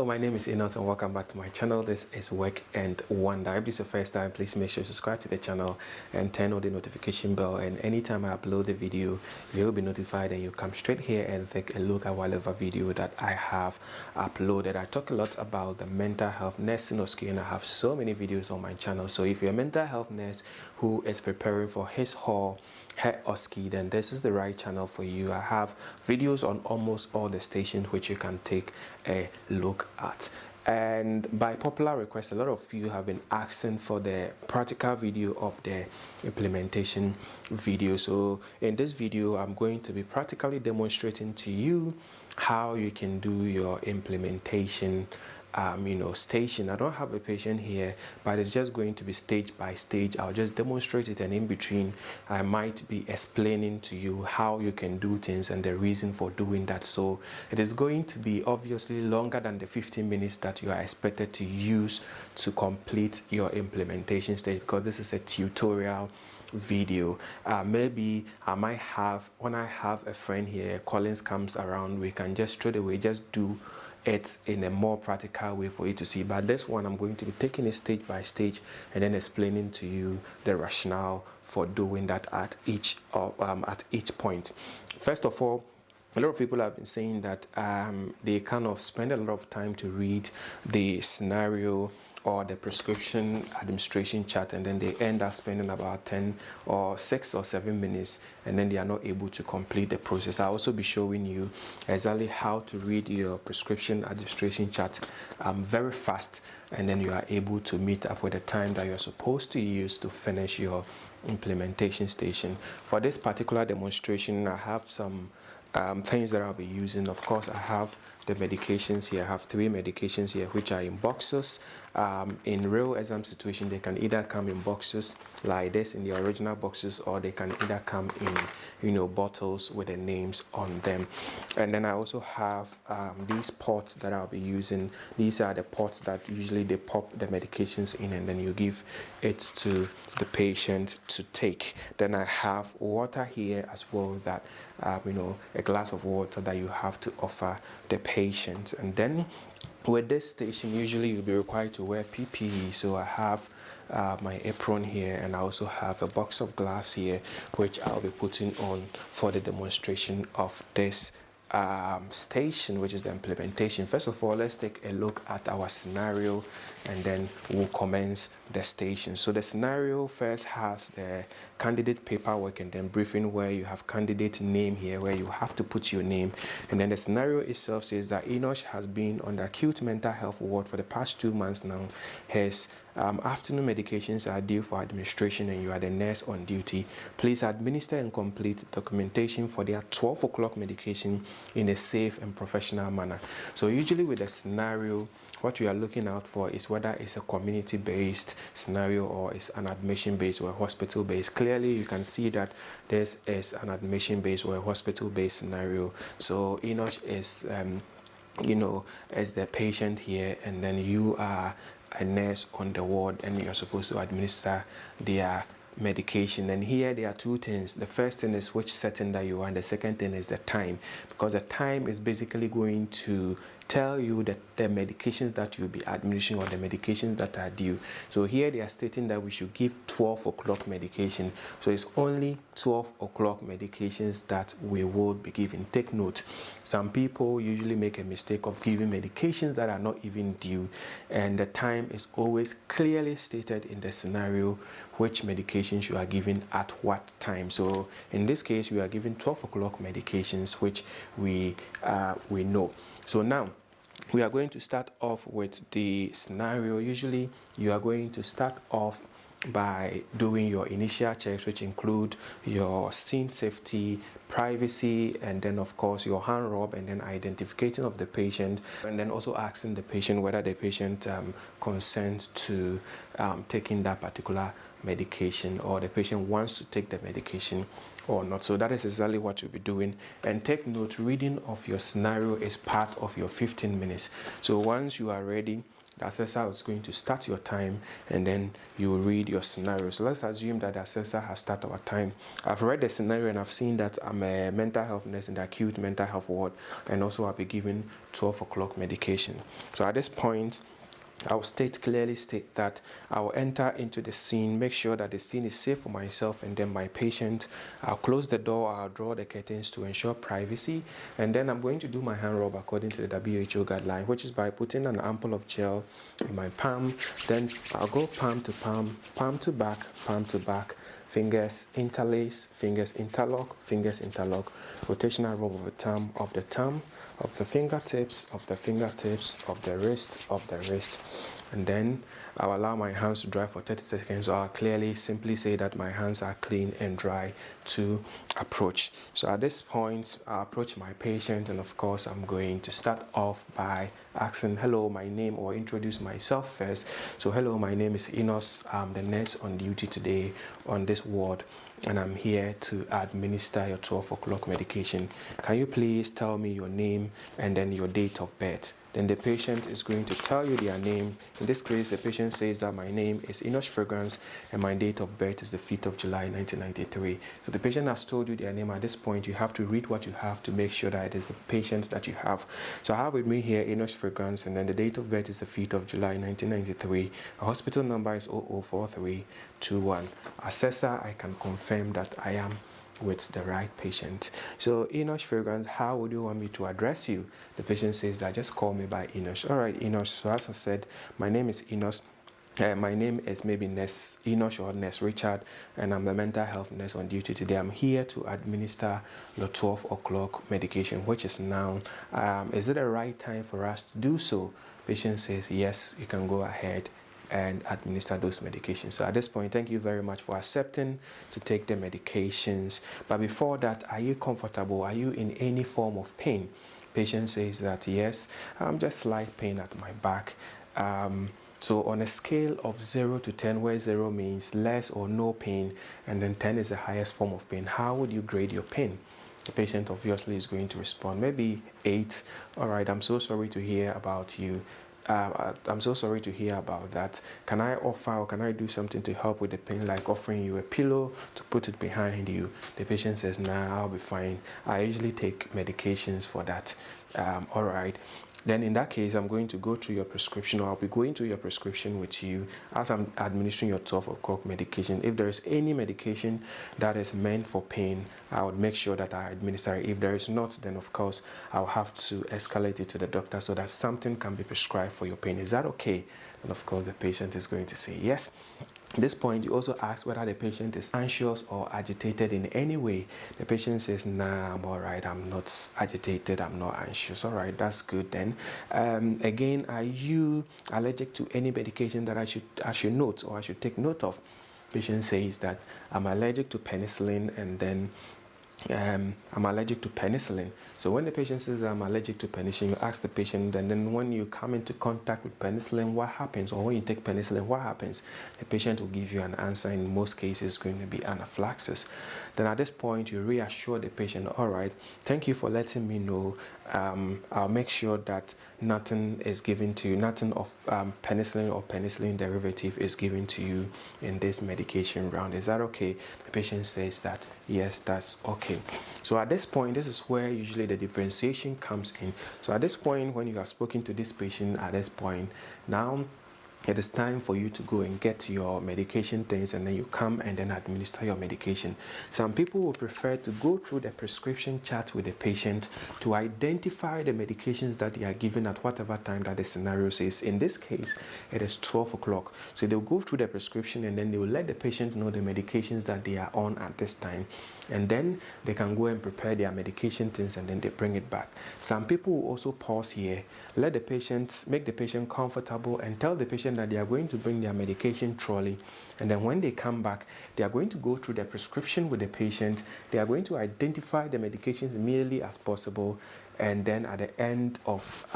my name is Enos and welcome back to my channel. This is Work and Wonder. If this is your first time, please make sure to subscribe to the channel and turn on the notification bell, and anytime I upload the video you'll be notified and you come straight here and take a look at whatever video that I have uploaded. I talk a lot about the Mental Health Nursing OSCE and I have so many videos on my channel. So if you're a mental health nurse who is preparing for his or her OSCE, then this is the right channel for you. I have videos on almost all the stations which you can take a look at. And by popular request, a lot of you have been asking for the practical video of the implementation video. So in this video I'm going to be practically demonstrating to you how you can do your implementation station. I don't have a patient here, but it's just going to be stage by stage. I'll just demonstrate it, and in between I might be explaining to you how you can do things and the reason for doing that. So it is going to be obviously longer than the 15 minutes that you are expected to use to complete your implementation stage, because this is a tutorial video. Maybe I might have, when I have a friend here, Collins comes around, we can just straight away just do it in a more practical way for you to see. But this one I'm going to be taking it stage by stage and then explaining to you the rationale for doing that at each point. First of all, a lot of people have been saying that they kind of spend a lot of time to read the scenario or the prescription administration chart, and then they end up spending about 10 or 6 or 7 minutes, and then they are not able to complete the process. I'll also be showing you exactly how to read your prescription administration chart very fast, and then you are able to meet up with the time that you're supposed to use to finish your implementation station. For this particular demonstration, I have some things that I'll be using. Of course, I have the medications here. I have 3 medications here which are in boxes. In real exam situation, they can either come in boxes like this in the original boxes, or they can either come in bottles with the names on them. And then I also have these pots that I'll be using. These are the pots that usually they pop the medications in, and then you give it to the patient to take. Then I have water here as well, that a glass of water that you have to offer the patient. And then with this station, usually you'll be required to wear PPE. So I have my apron here, and I also have a box of gloves here which I'll be putting on for the demonstration of this station, which is the implementation. First of all, let's take a look at our scenario and then we'll commence the station. So the scenario first has the candidate paperwork and then briefing, where you have candidate name here where you have to put your name, and then the scenario itself says that Enosh has been on the acute mental health ward for the past 2 months now. His afternoon medications are due for administration and you are the nurse on duty. Please administer and complete documentation for their 12 o'clock medication in a safe and professional manner. So usually with the scenario, what you are looking out for is whether it's a community-based scenario or it's an admission-based or a hospital-based. Clearly you can see that this is an admission-based or a hospital-based scenario. So Enosh is as the patient here, and then you are a nurse on the ward and you're supposed to administer their medication. And here there are 2 things. The first thing is which setting that you are, and the second thing is the time, because the time is basically going to tell you that the medications that you'll be administering or the medications that are due. So here they are stating that we should give 12 o'clock medication. So it's only 12 o'clock medications that we will be giving. Take note, some people usually make a mistake of giving medications that are not even due, and the time is always clearly stated in the scenario which medications you are giving at what time. So in this case we are giving 12 o'clock medications, which we know. So now we are going to start off with the scenario. Usually you are going to start off by doing your initial checks, which include your scene safety, privacy, and then of course your hand rub, and then identification of the patient, and then also asking the patient whether the patient consents to taking that particular medication, or the patient wants to take the medication or not. So that is exactly what you'll be doing. And take note, reading of your scenario is part of your 15 minutes. So once you are ready, the assessor is going to start your time, and then you will read your scenario. So let's assume that the assessor has started our time. I've read the scenario and I've seen that I'm a mental health nurse in the acute mental health ward, and also I'll be given 12 o'clock medication. So at this point, I'll clearly state that I'll enter into the scene, make sure that the scene is safe for myself and then my patient. I'll close the door, I'll draw the curtains to ensure privacy, and then I'm going to do my hand rub according to the WHO guideline, which is by putting an ampoule of gel in my palm. Then I'll go palm to palm, palm to back, fingers interlace, fingers interlock, rotational rub of the thumb, of the fingertips, of the wrist, and then I'll allow my hands to dry for 30 seconds. So I'll clearly simply say that my hands are clean and dry to approach. So at this point, I'll approach my patient, and of course I'm going to start off by asking hello, my name, or introduce myself first. So hello, my name is Enos. I'm the nurse on duty today on this ward, and I'm here to administer your 12 o'clock medication. Can you please tell me your name and then your date of birth? Then the patient is going to tell you their name. In this case, the patient says that my name is enoshphd and my date of birth is the 5th of July 1993. So the patient has told you their name. At this point, you have to read what you have to make sure that it is the patient that you have. So I have with me here enoshphd, and then the date of birth is the 5th of July 1993. The hospital number is 004321. Assessor, I can confirm that I am with the right patient. So enoshphd, how would you want me to address you? The patient says that just call me by Enosh. All right, Enosh. So as I said, my name is Enos. My name is maybe Nurse Enosh or Nurse Richard, and I'm the mental health nurse on duty today. I'm here to administer your 12 o'clock medication, which is now. Is it the right time for us to do so? Patient says yes, you can go ahead and administer those medications. So at this point, thank you very much for accepting to take the medications. But before that, are you comfortable? Are you in any form of pain? Patient says that yes, just slight pain at my back. So on a scale of 0 to 10, where 0 means less or no pain, and then 10 is the highest form of pain, how would you grade your pain? The patient obviously is going to respond maybe 8. All right, I'm so sorry to hear about you. I'm so sorry to hear about that. Can I offer or can I do something to help with the pain, like offering you a pillow to put it behind you? The patient says, nah, I'll be fine. I usually take medications for that. All right. Then in that case, I'm going to go through your prescription, or I'll be going through your prescription with you as I'm administering your 12 o'clock medication. If there is any medication that is meant for pain, I would make sure that I administer it. If there is not, then of course, I'll have to escalate it to the doctor so that something can be prescribed for your pain. Is that okay? And of course, the patient is going to say yes. At this point, you also ask whether the patient is anxious or agitated in any way. The patient says, nah, I'm all right. I'm not agitated. I'm not anxious. All right, that's good then. Again, are you allergic to any medication that I should note or I should take note of? Patient says that I'm allergic to penicillin, and then I'm allergic to penicillin. So when the patient says I'm allergic to penicillin, you ask the patient, and then when you come into contact with penicillin, what happens? Or when you take penicillin, what happens? The patient will give you an answer. In most cases, it's going to be anaphylaxis. Then at this point, you reassure the patient, all right, thank you for letting me know. I'll make sure that nothing is given to you, nothing of penicillin or penicillin derivative is given to you in this medication round. Is that okay? The patient says that yes, that's okay. So at this point, this is where usually the differentiation comes in. So at this point, when you have spoken to this patient, at this point, now it is time for you to go and get your medication things, and then you come and then administer your medication. Some people will prefer to go through the prescription chart with the patient to identify the medications that they are given at whatever time that the scenario says. In this case, it is 12 o'clock. So they'll go through the prescription, and then they will let the patient know the medications that they are on at this time. And then they can go and prepare their medication things, and then they bring it back. Some people will also pause here, let the patient, make the patient comfortable, and tell the patient that they are going to bring their medication trolley. And then when they come back, they are going to go through the prescription with the patient. They are going to identify the medications immediately as possible. And then at the end of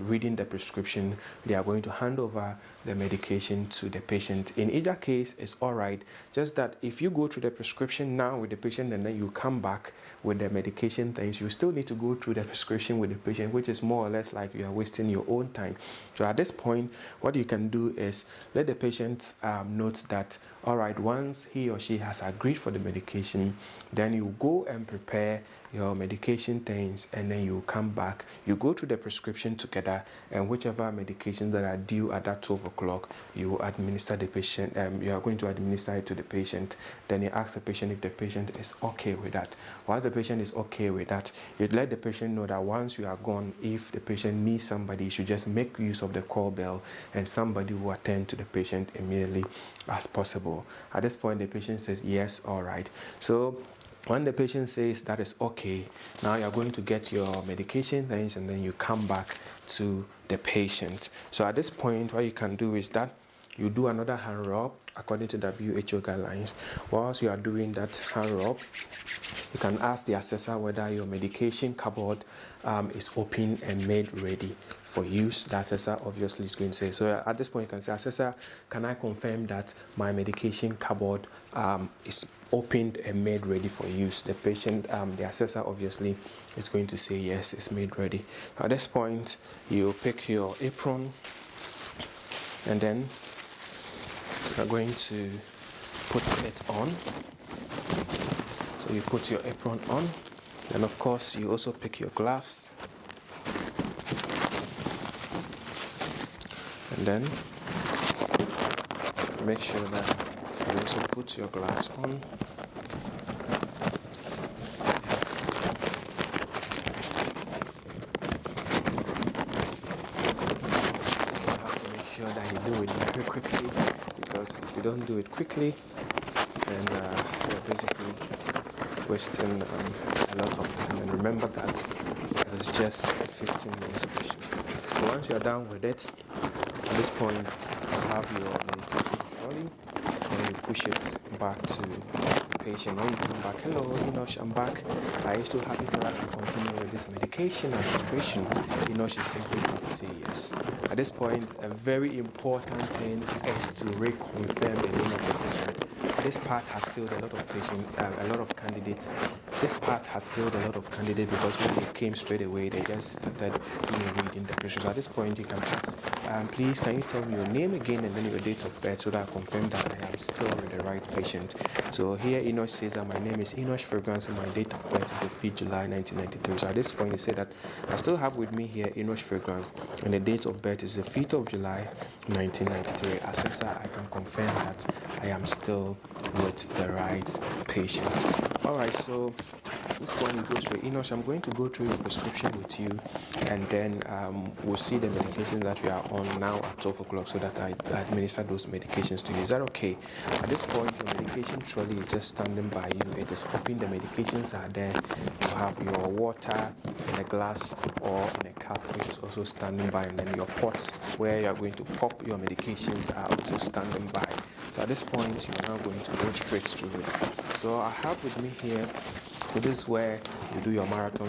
reading the prescription, they are going to hand over the medication to the patient. In either case, it's all right. Just that if you go through the prescription now with the patient and then you come back with the medication things, you still need to go through the prescription with the patient, which is more or less like you are wasting your own time. So at this point, what you can do is let the patient note that, all right, once he or she has agreed for the medication, then you go and prepare your medication things, and then you come back, you go through the prescription together, and whichever medications that are due at that 12 o'clock, you administer the patient, you are going to administer it to the patient. Then you ask the patient if the patient is okay with that. Once the patient is okay with that, you let the patient know that once you are gone, if the patient needs somebody, you should just make use of the call bell, and somebody will attend to the patient immediately as possible. At this point, the patient says yes, all right. So when the patient says that is okay, now you're going to get your medication things, and then you come back to the patient. So at this point, what you can do is that you do another hand rub according to WHO guidelines. Whilst you are doing that hand rub, you can ask the assessor whether your medication cupboard is open and made ready for use. The assessor obviously is going to say, so at this point you can say, assessor, can I confirm that my medication cupboard is opened and made ready for use? The patient, the assessor obviously is going to say yes, it's made ready. At this point, you pick your apron, and then you're going to put it on. So you put your apron on, and of course you also pick your gloves, and then make sure that you also put your gloves on. So you have to make sure that you do it very quickly, because if you don't do it quickly, then you're basically wasting a lot of time. And remember that it's just a 15 minute station. So once you're done with it, at this point you have your medication trolley, and you push it back to the patient. When you come back, hello, Enosh, I'm back. Are you still happy for us to continue with this medication administration? Enosh is simply going to say yes. At this point, a very important thing is to reconfirm the name of the patient. This part has failed a lot of candidates. This part has failed a lot of candidates because when they came straight away, they just started reading the questions. At this point, you can ask, please, can you tell me your name again and then your date of birth, so that I confirm that I am still with the right patient. So here, Enosh says that my name is Enosh Fragrance and my date of birth is the 5th July 1993. So at this point, you say that I still have with me here Enosh Fragrance and the date of birth is the 5th of July 1993. Assessor, I can confirm that I am still with the right patient. Alright, so this one you go straight. Enosh, I'm going to go through your prescription with you, and then we'll see the medications that you are on now at 12 o'clock, so that I administer those medications to you. Is that okay? At this point, your medication trolley is just standing by you. It is open. The medications are there. You have your water in a glass or in a cup, which is also standing by, and then your pots where you are going to pop your medications are also standing by. So at this point, you're now going to go straight through it. So I have with me here, so this is where you do your marathon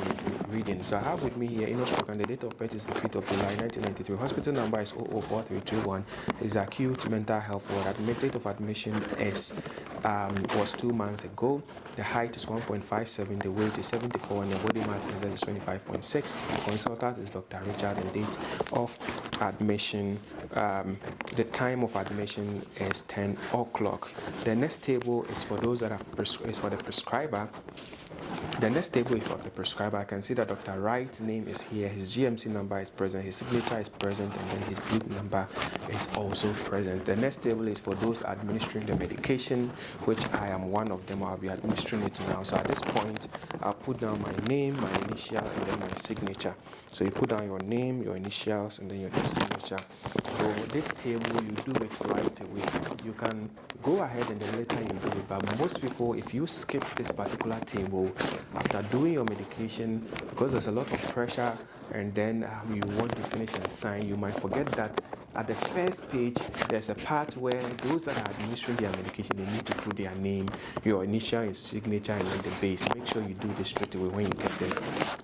reading. So I have with me here Enosh Program. The date of birth is the 5th of July 1993. Hospital number is 004321. It is acute mental health ward. Date of admission is was 2 months ago. The height is 1.57. The weight is 74, and the body mass index is 25.6. Consultant is Dr. Richard. And date of admission, the time of admission is 10 o'clock. The next table is for those that is for the prescriber. The next table is for the prescriber. I can see that Dr. Wright's name is here, his GMC number is present, his signature is present, and then his group number is also present. The next table is for those administering the medication, which I am one of them. I'll be administering it now. So at this point, I'll put down my name, my initial, and then my signature. So you put down your name, your initials, and then your signature. So this table, you do it right away. You can go ahead and then later you do it, but most people, if you skip this particular table after doing your medication, because there's a lot of pressure, and then you want to finish and sign, you might forget that at the first page, there's a part where those that are administering their medication, they need to put their name, your initial, your signature, and then the base. Make sure you do this straight away when you get there.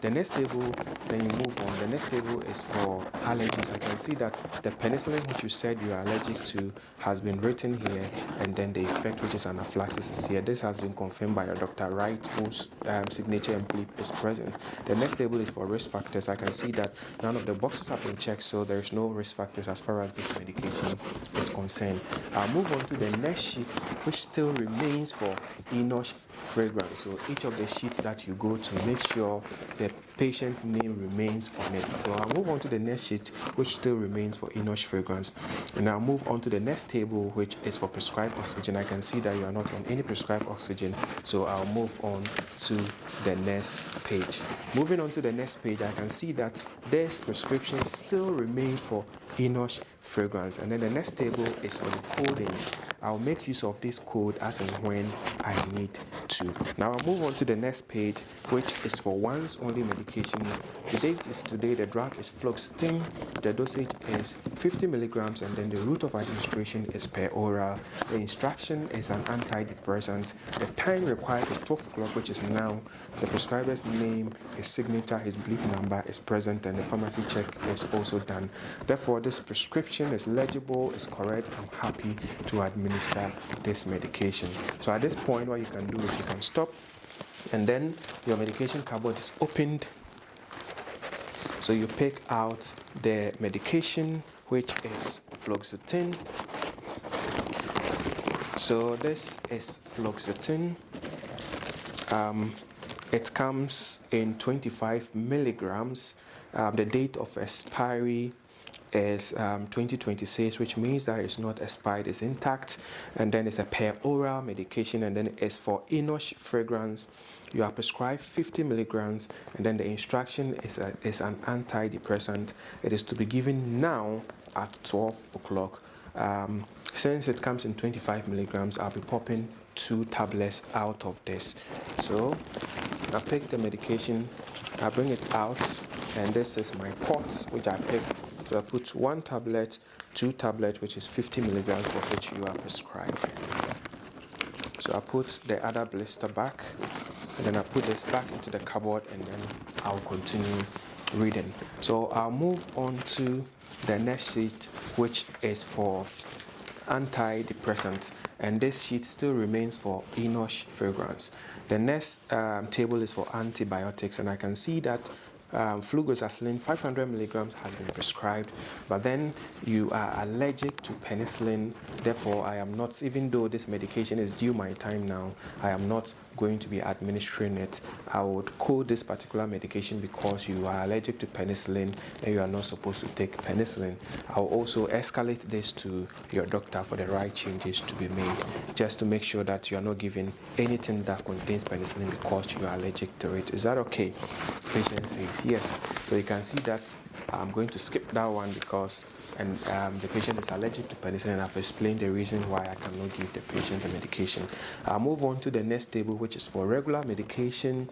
The next table, then you move on. The next table is for allergies. I can see that the penicillin which you said you are allergic to has been written here, and then the effect, which is anaphylaxis, is here. This has been confirmed by your Dr. Wright, whose signature and blip is present. The next table is for risk factors. I can see that none of the boxes have been checked, so there is no risk factors as far as this medication is concerned. I'll move on to the next sheet, which still remains for enosh fragrance. So each of the sheets that you go to, make sure the patient name remains on it. So I'll move on to the next sheet, which still remains for enosh fragrance, and I'll move on to the next table, which is for prescribed oxygen. I can see that you are not on any prescribed oxygen, so I'll move on to the next page. Moving on to the next page, I can see that this prescription still remains for enosh fragrance, and then the next table is for the codings. I'll make use of this code as and when I need to. Now I'll move on to the next page, which is for once only medication. The date is today. The drug is fluoxetine. The dosage is 50 milligrams, and then the route of administration is per oral. The instruction is an antidepressant. The time required is 12 o'clock, which is now. The prescriber's name, his signature, his bleep number is present, and the pharmacy check is also done. Therefore, this prescription is legible, is correct. I'm happy to administer this medication. So at this point, what you can do is you can stop, and then your medication cupboard is opened. So you pick out the medication, which is fluoxetine. So this is fluoxetine. It comes in 25 milligrams. The date of expiry is 2026, which means that it's not expired, it's intact. And then it's a per oral medication, and then it's for enosh fragrance. You are prescribed 50 milligrams, and then the instruction is an antidepressant. It is to be given now at 12 o'clock. Since it comes in 25 milligrams, I'll be popping 2 tablets out of this. So I pick the medication, I bring it out, and this is my pot which I pick. So I put 1 tablet, 2 tablets, which is 50 milligrams, for which you are prescribed. So I put the other blister back, and then I put this back into the cupboard, and then I'll continue reading. So I'll move on to the next sheet, which is for antidepressants, and this sheet still remains for enosh fragrance. The next table is for antibiotics, and I can see that flucloxacillin 500 milligrams has been prescribed, but then you are allergic to penicillin. Therefore, I am not, even though this medication is due my time now, I am not going to be administering it. I would code this particular medication because you are allergic to penicillin and you are not supposed to take penicillin. I'll also escalate this to your doctor for the right changes to be made, just to make sure that you are not giving anything that contains penicillin because you are allergic to it. Is that okay? Patient says yes. So you can see that I'm going to skip that one because the patient is allergic to penicillin, and I've explained the reason why I cannot give the patient the medication. I'll move on to the next table, which is for regular medication.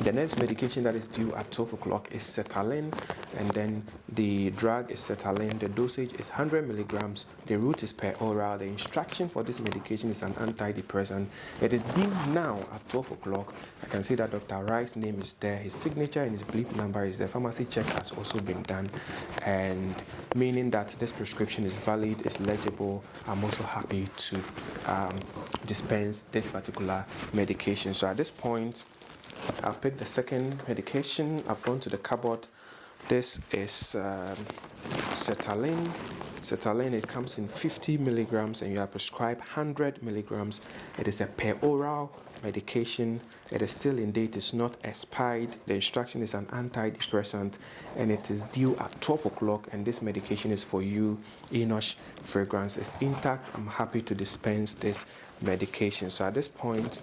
The next medication that is due at 12 o'clock is sertraline, and then the drug is sertraline. The dosage is 100 milligrams. The route is per oral. The instruction for this medication is an antidepressant. It is due now at 12 o'clock. I can see that Dr. Wright's name is there. His signature and his bleep number is there. Pharmacy check has also been done, and meaning that this prescription is valid, is legible. I'm also happy to dispense this particular medication. So at this point, I'll pick the second medication. I've gone to the cupboard. This is sertraline. Sertraline, it comes in 50 milligrams, and you are prescribed 100 milligrams. It is a per oral medication. It is still in date, it's not expired. The instruction is an antidepressant, and it is due at 12 o'clock, and this medication is for you. Enosh fragrance is intact. I'm happy to dispense this medication. So at this point,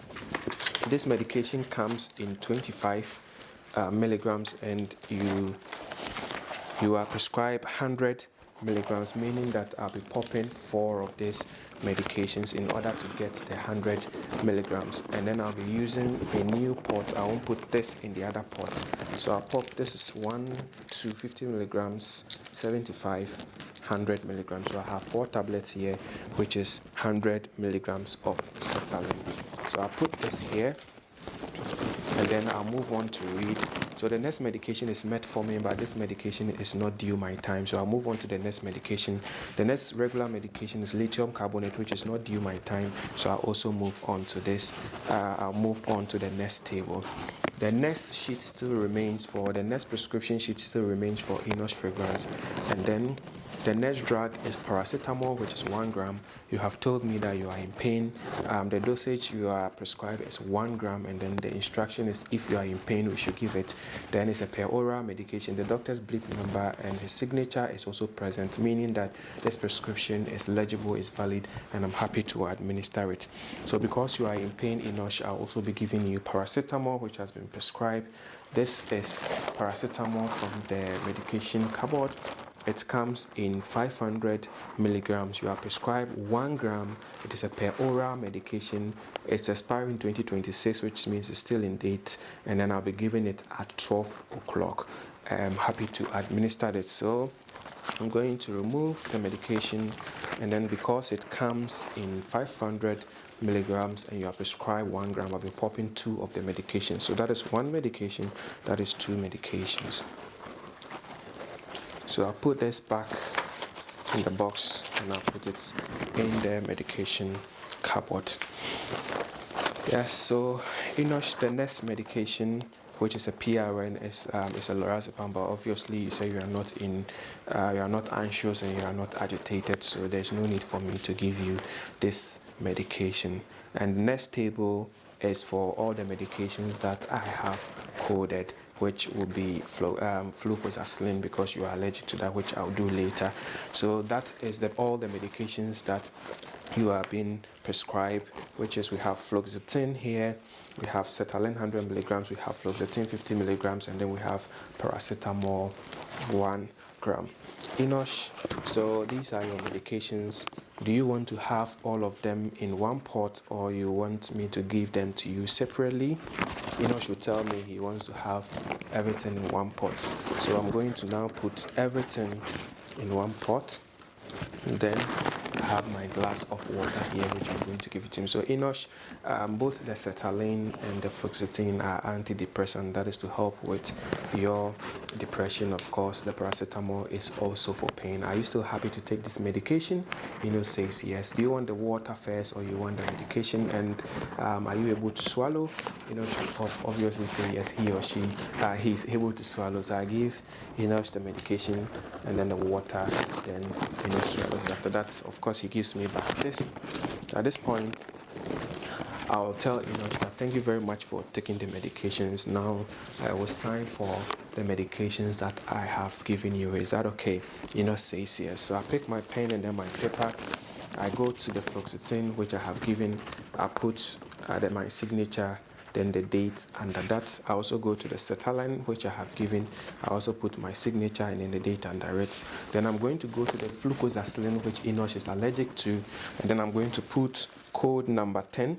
this medication comes in 25 milligrams, and you are prescribed 100 milligrams, meaning that I'll be popping 4 of these medications in order to get the 100 milligrams, and then I'll be using a new pot. I won't put this in the other pot. So I'll pop, this is 1 to 50 milligrams, 75, 100 milligrams. So I have 4 tablets here, which is 100 milligrams of sertraline. So I'll put this here, and then I'll move on to read. So the next medication is metformin, but this medication is not due my time. So I'll move on to the next medication. The next regular medication is lithium carbonate, which is not due my time. So I'll also move on to this. I'll move on to the next table. The next sheet still remains for, the next prescription sheet still remains for enoshphd. And then the next drug is paracetamol, which is 1 gram. You have told me that you are in pain. The dosage you are prescribed is 1 gram, and then the instruction is if you are in pain, we should give it. Then it's a per oral medication. The doctor's blip number and his signature is also present, meaning that this prescription is legible, is valid, and I'm happy to administer it. So because you are in pain, Enosh, I'll also be giving you paracetamol, which has been prescribed. This is paracetamol from the medication cupboard. It comes in 500 milligrams. You are prescribed 1 gram. It is a per oral medication. It's expiring 2026, which means it's still in date. And then I'll be giving it at 12 o'clock. I'm happy to administer it. So I'm going to remove the medication. And then because it comes in 500 milligrams and you are prescribed 1 gram, I'll be popping 2 of the medication. So that is 1 medication. That is 2 medications. So I'll put this back in the box and I'll put it in the medication cupboard. Yes, so Enosh, the next medication, which is a PRN, is a lorazepam, but obviously you say you are not anxious and you are not agitated, so there's no need for me to give you this medication. And the next table is for all the medications that I have coded, which will be flucloxacillin, because you are allergic to that, which I'll do later. So that is all the medications that you are being prescribed, which is we have fluoxetine here, we have sertraline 100 milligrams, we have fluoxetine 50 milligrams, and then we have paracetamol 1 gram. Enosh, so these are your medications. Do you want to have all of them in one pot, or you want me to give them to you separately? Enosh will tell me he wants to have everything in one pot. So I'm going to now put everything in one pot, and then I have my glass of water here, which I'm going to give it to him. So Enosh, both the sertraline and the fluoxetine are antidepressant. That is to help with your depression. Of course, the paracetamol is also for pain. Are you still happy to take this medication? Enosh says yes. Do you want the water first, or you want the medication? And are you able to swallow? Enosh obviously say yes. He or she he's able to swallow. So I give Enosh the medication and then the water. Then Enosh swallows. After that, of course, he gives me back this. At this point, I'll tell Enosh that thank you very much for taking the medications. Now I will sign for the medications that I have given you. Is that okay? Enosh says yes. So I pick my pen and then my paper. I go to the fluoxetine, which I have given. I put my signature, then the date under that. I also go to the sertraline, which I have given. I also put my signature and then the date under it. Then I'm going to go to the flucloxacillin, which Enosh is allergic to, and then I'm going to put code number 10,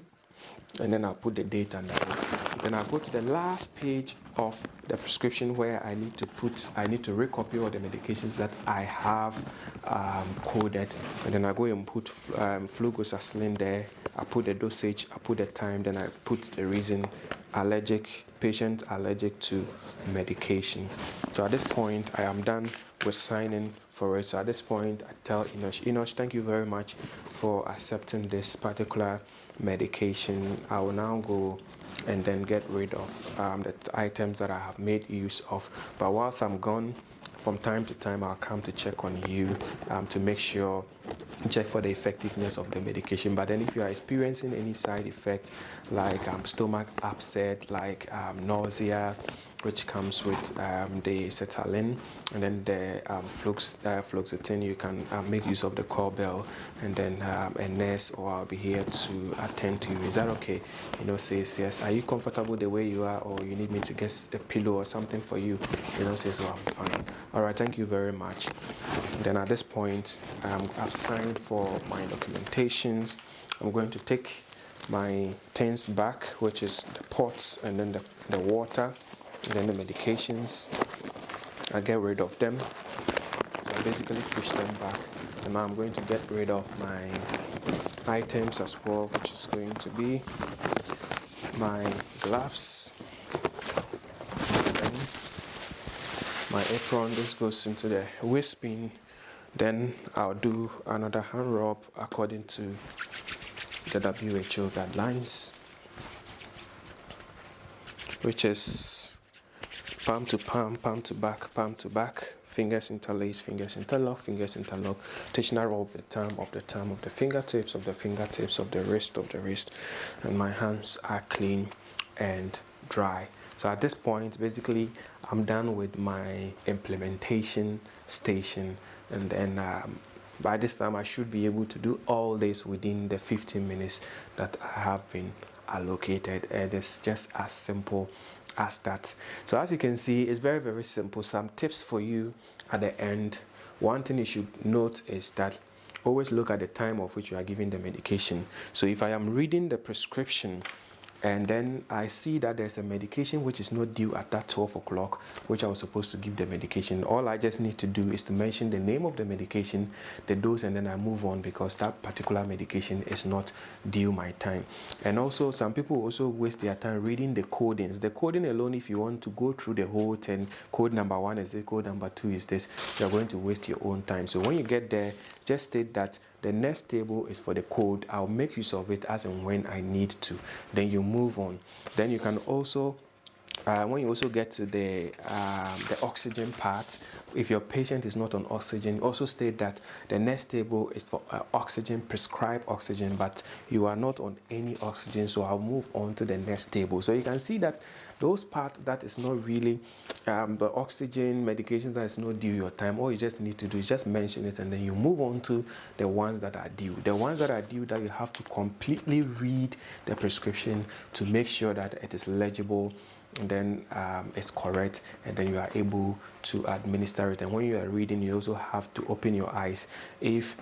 and then I'll put the date under it. Then I'll go to the last page of the prescription where I need to recopy all the medications that I have coded, and then I go and put flucloxacillin there. I put the dosage, I put the time, then I put the reason: patient allergic to medication. So at this point, I am done with signing for it. So at this point, I tell Enosh, thank you very much for accepting this particular medication. I will now go and then get rid of the items that I have made use of. But whilst I'm gone, from time to time, I'll come to check on you to make sure, check for the effectiveness of the medication. But then if you are experiencing any side effect, like stomach upset, like nausea, which comes with the sertraline, and then the fluoxetine, you can make use of the call bell, and then a nurse or I'll be here to attend to you. Is that okay? Says yes. Are you comfortable the way you are, or you need me to get a pillow or something for you? Says, oh, I'm fine. All right, thank you very much. And then at this point, I've signed for my documentations. I'm going to take my things back, which is the pots and then the water, and then the medications. I get rid of them, I basically push them back. So now I'm going to get rid of my items as well, which is going to be my gloves, then my apron. This goes into the waste bin. Then I'll do another hand rub according to the WHO guidelines, which is palm to palm, palm to back, fingers interlace, fingers interlock, fingers interlock, tensional rub of the thumb, of the fingertips, of the wrist, and my hands are clean and dry. So at this point, basically, I'm done with my implementation station, and then by this time I should be able to do all this within the 15 minutes that I have been allocated. And it's just as simple as that. So as you can see, it's very, very simple. Some tips for you at the end. One thing you should note is that always look at the time of which you are giving the medication. So if I am reading the prescription and then I see that there's a medication which is not due at that 12 o'clock, which I was supposed to give the medication, all I just need to do is to mention the name of the medication, the dose, and then I move on, because that particular medication is not due my time. And also, some people also waste their time reading the codings. The coding alone, if you want to go through the whole thing, code number 1 is this, code number 2 is this, you're going to waste your own time. So when you get there, just state that the next table is for the code. I'll make use of it as and when I need to. Then you move on. Then you can also when you also get to the oxygen part, if your patient is not on oxygen, also state that the next table is for oxygen, prescribed oxygen, but you are not on any oxygen, so I'll move on to the next table. So you can see that those parts that is not really the oxygen medications that is not due your time, all you just need to do is just mention it, and then you move on to the ones that are due. The ones that are due, that you have to completely read the prescription to make sure that it is legible, and then it's correct, and then you are able to administer it. And when you are reading, you also have to open your eyes. If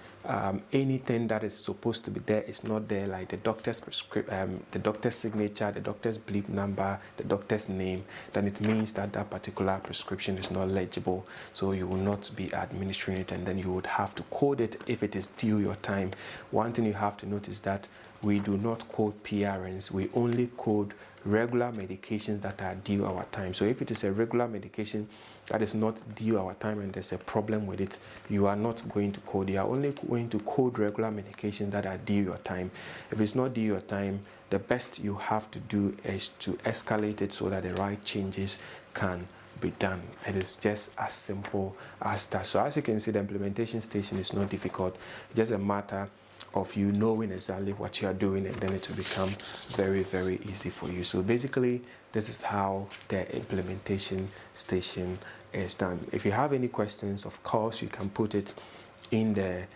anything that is supposed to be there is not there, like the doctor's the doctor's signature, the doctor's bleep number, the doctor's name, then it means that that particular prescription is not legible, so you will not be administering it, and then you would have to code it if it is due your time. One thing you have to notice that we do not code PRNs, we only code regular medications that are due our time. So if it is a regular medication that is not due our time and there's a problem with it, you are not going to code. You are only going to code regular medications that are due your time. If it's not due your time, the best you have to do is to escalate it so that the right changes can be done. It is just as simple as that. So as you can see, the implementation station is not difficult. It's just a matter of you knowing exactly what you are doing, and then it will become very, very easy for you. So basically, this is how the implementation station is done. If you have any questions, of course, you can put it in the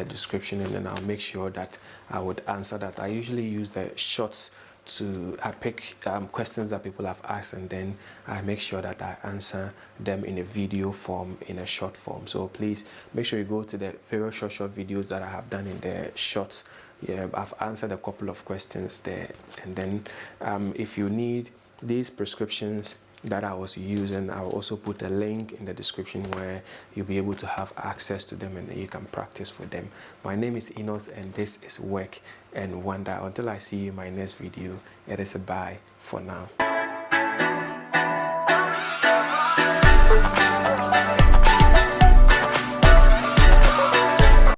description, and then I'll make sure that I would answer that. I usually use the shorts to pick questions that people have asked, and then I make sure that I answer them in a video form, in a short form. So please make sure you go to the various short videos that I have done in the shorts. Yeah, I've answered a couple of questions there. And then if you need these prescriptions that I was using, I'll also put a link in the description where you'll be able to have access to them, and then you can practice with them. My name is Enos, and this is Work and Wonder. Until I see you in my next video, it is a bye for now.